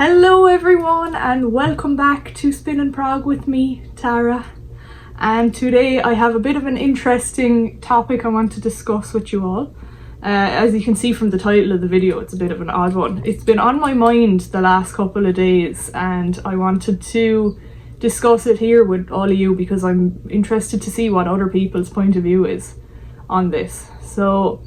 Hello everyone and welcome back to Spinnin' Prog with me, Tara. And today I have a bit of an interesting topic I want to discuss with you all. As you can see from the title of the video, it's a bit of an odd one. It's been on my mind the last couple of days and I wanted to discuss it here with all of you because I'm interested to see what other people's point of view is on this. So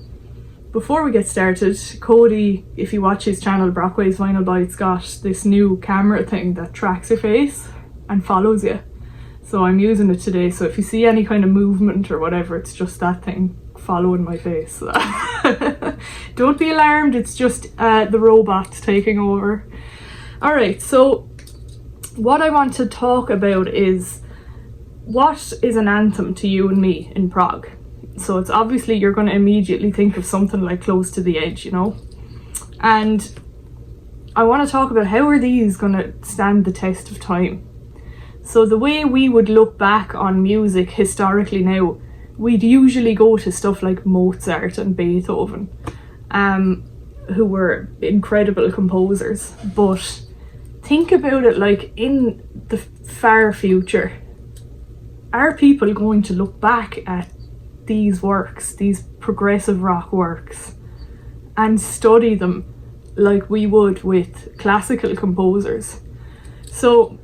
before we get started, Cody, if you watch his channel Brockway's Vinyl Bites, got this new camera thing that tracks your face and follows you. So I'm using it today, so if you see any kind of movement or whatever, it's just that thing following my face. Don't be alarmed, it's just the robot taking over. Alright, so what I want to talk about is what is an anthem to you and me in prog. So it's obviously you're going to immediately think of something like Close to the Edge, you know? And I want to talk about how are these going to stand the test of time. So the way we would look back on music historically now, we'd usually go to stuff like Mozart and Beethoven, who were incredible composers. But think about it, like in the far future, are people going to look back at these works, these progressive rock works, and study them like we would with classical composers? So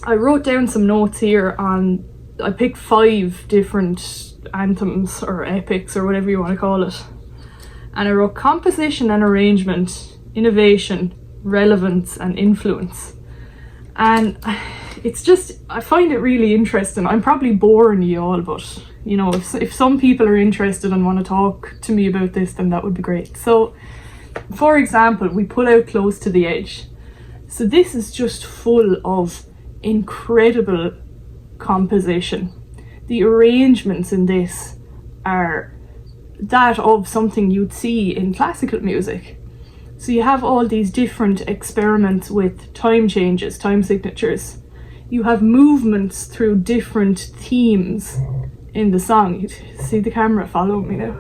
I wrote down some notes here on, I picked 5 different anthems or epics or whatever you want to call it, and I wrote composition and arrangement, innovation, relevance and influence. And it's just, I find it really interesting. I'm probably boring you all, but you know, if some people are interested and want to talk to me about this, then that would be great. So for example, we pull out Close to the Edge. So this is just full of incredible composition. The arrangements in this are that of something you'd see in classical music. So you have all these different experiments with time changes, time signatures. You have movements through different themes in the song. You see the camera following me now.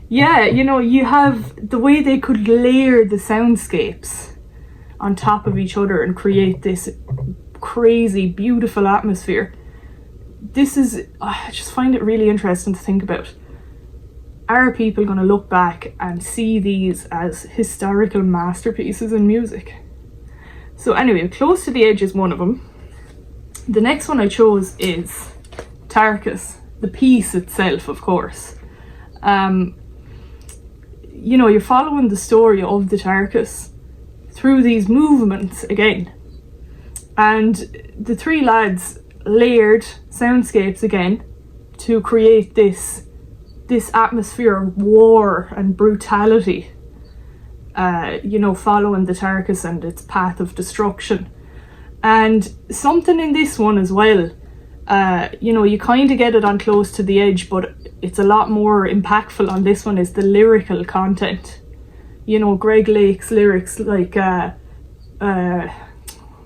Yeah, you know, you have the way they could layer the soundscapes on top of each other and create this crazy, beautiful atmosphere. This is, I just find it really interesting to think about. Are people going to look back and see these as historical masterpieces in music? So anyway, Close to the Edge is one of them. The next one I chose is Tarus, the piece itself, of course. You know, you're following the story of the Tarus through these movements again. And the 3 lads layered soundscapes again to create this atmosphere of war and brutality, you know, following the Tarus and its path of destruction. And something in this one as well, you know, you kind of get it on Close to the Edge, but it's a lot more impactful on this one, is the lyrical content. You know, Greg Lake's lyrics like, what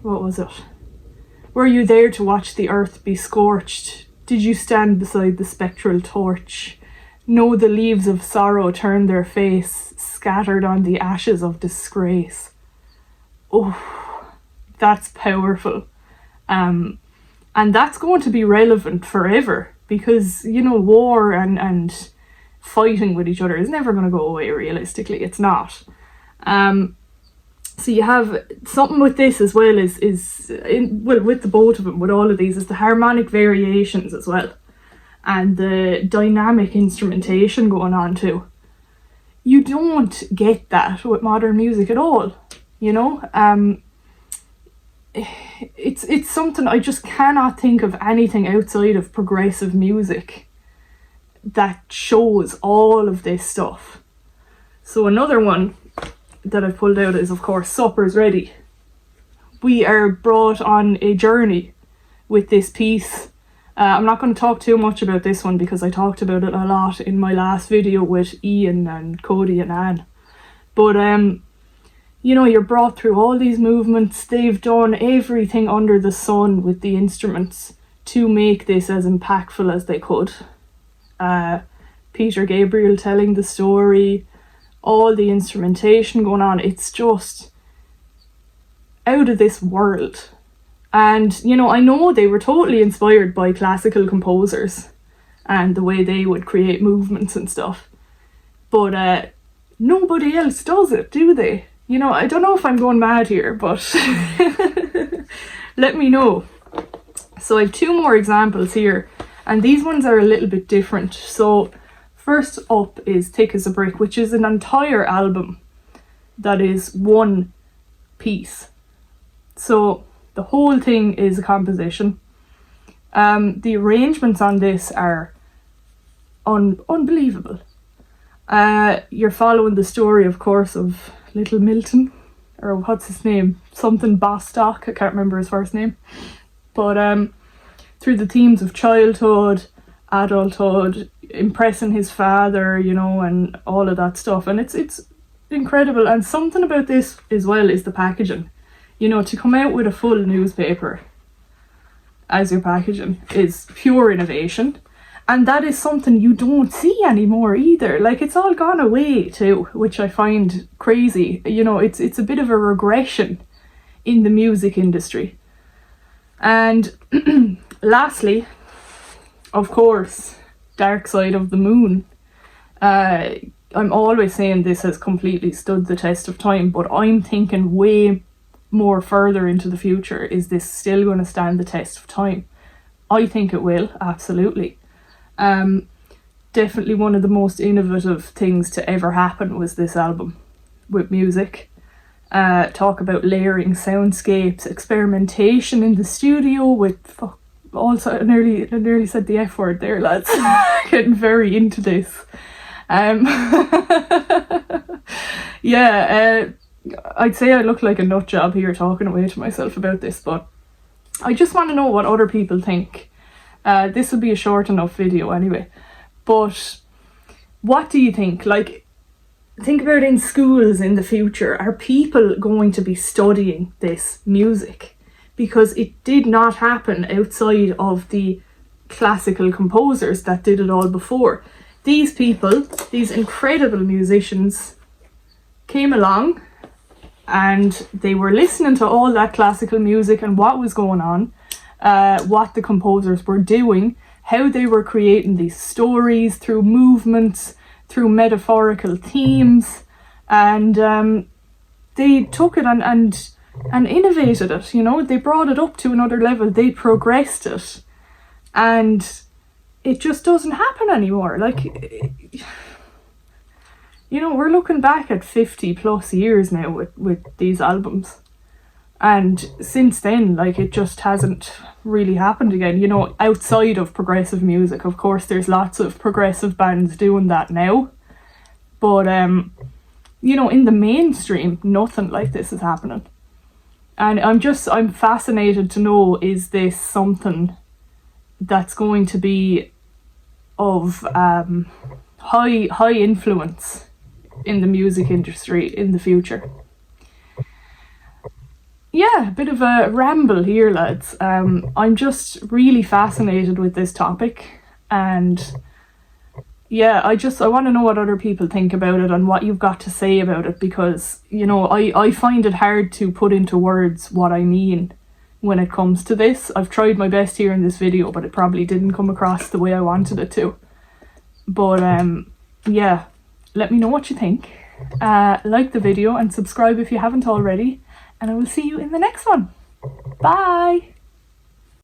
was it? Were you there to watch the earth be scorched? Did you stand beside the spectral torch? Know the leaves of sorrow turn their face, scattered on the ashes of disgrace. Oh, that's powerful. And that's going to be relevant forever because, you know, war and fighting with each other is never going to go away realistically. It's not. So you have something with this as well with the both of them, with all of these, is the harmonic variations as well. And the dynamic instrumentation going on too. You don't get that with modern music at all, you know? It's something, I just cannot think of anything outside of progressive music that shows all of this stuff. So another one that I've pulled out is, of course, Supper's Ready. We are brought on a journey with this piece. I'm not going to talk too much about this one because I talked about it a lot in my last video with Ian and Cody and Anne. But you know, you're brought through all these movements. They've done everything under the sun with the instruments to make this as impactful as they could. Peter Gabriel telling the story, all the instrumentation going on. It's just out of this world. And, you know, I know they were totally inspired by classical composers and the way they would create movements and stuff. But nobody else does it, do they? You know, I don't know if I'm going mad here, but let me know. So I have two more examples here, and these ones are a little bit different. So first up is Thick as a Brick, which is an entire album that is one piece. So the whole thing is a composition. The arrangements on this are unbelievable. You're following the story, of course, of Little Milton, or what's his name? Something Bostock, I can't remember his first name. But through the themes of childhood, adulthood, impressing his father, you know, and all of that stuff. And it's incredible. And something about this as well is the packaging. You know, to come out with a full newspaper as your packaging is pure innovation. And that is something you don't see anymore either. Like, it's all gone away too, which I find crazy. You know, it's a bit of a regression in the music industry. And lastly, of course, Dark Side of the Moon. I'm always saying this has completely stood the test of time, but I'm thinking way more further into the future. Is this still going to stand the test of time? I think it will, absolutely. Definitely one of the most innovative things to ever happen was this album with music. Talk about layering soundscapes, experimentation in the studio with also I nearly said the F word there, lads. Getting very into this. I'd say I look like a nut job here talking away to myself about this, but I just want to know what other people think. This will be a short enough video anyway. But what do you think? Like, think about in schools in the future. Are people going to be studying this music? Because it did not happen outside of the classical composers that did it all before. These people, these incredible musicians, came along and they were listening to all that classical music and what was going on, what the composers were doing, how they were creating these stories through movements, through metaphorical themes, and they took it and innovated it, you know. They brought it up to another level, they progressed it, and it just doesn't happen anymore. Like, you know, we're looking back at 50 plus years now with these albums. And since then, like, it just hasn't really happened again. You know, outside of progressive music, of course, there's lots of progressive bands doing that now. But, you know, in the mainstream, nothing like this is happening. And I'm fascinated to know, is this something that's going to be of high influence in the music industry in the future? Yeah, a bit of a ramble here, lads. I'm just really fascinated with this topic, and yeah, I want to know what other people think about it and what you've got to say about it, because, you know, I find it hard to put into words what I mean when it comes to this. I've tried my best here in this video, but it probably didn't come across the way I wanted it to. But yeah, let me know what you think. Like the video and subscribe if you haven't already. And I will see you in the next one. Bye!